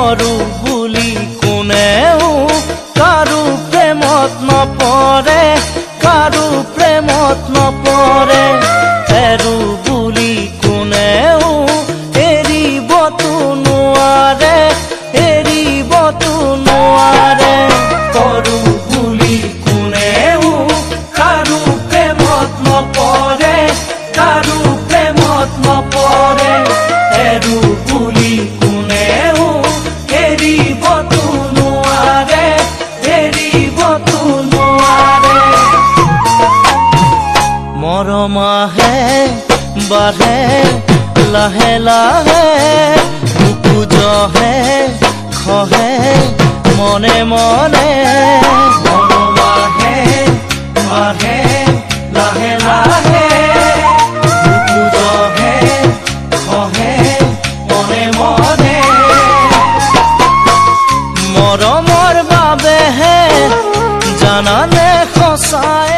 পৰো বুলি কোনেও কাৰো প্ৰেমত নপৰে, কাৰো প্ৰেমত নপৰে। এৰো বুলি কোনেও এৰিবতো নোৱাৰে, এৰিবতো নোৱাৰে। পৰো বুলি কোনেও কাৰো প্ৰেমত নপৰে, কাৰো প্ৰেমত নপৰে। এৰো বুলি কোনেও এৰিবতো নোৱাৰে, এৰিবতো নোৱাৰে। মৰমাহে বাঢ়ে লাহে লাহে, বুকু জহে খহে মনে মনে। মৰমাহে বাঢ়ে লাহে লাহে, বুকু জহে খহে মনে মনে। মৰমৰ বাবেহে জানানে সঁচাই